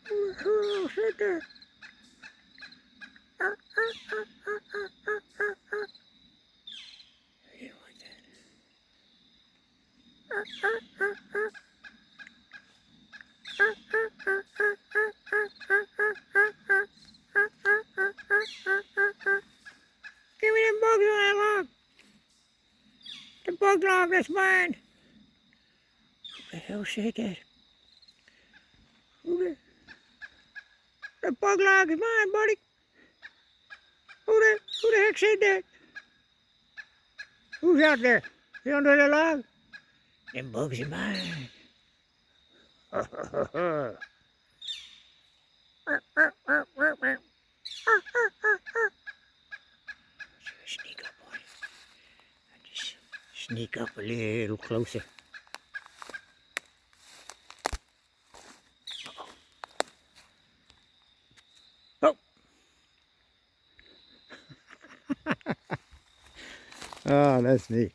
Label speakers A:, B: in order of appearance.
A: Who's there? You don't like that. Give me them bugs on that log. The bug log, that's mine. Who the hell said that? The bug log is mine, buddy. Who the heck said that? Who's out there? You under the log? Them bugs are mine. Sneak up on it. I just sneak up a little closer. Oh. Oh, that's neat.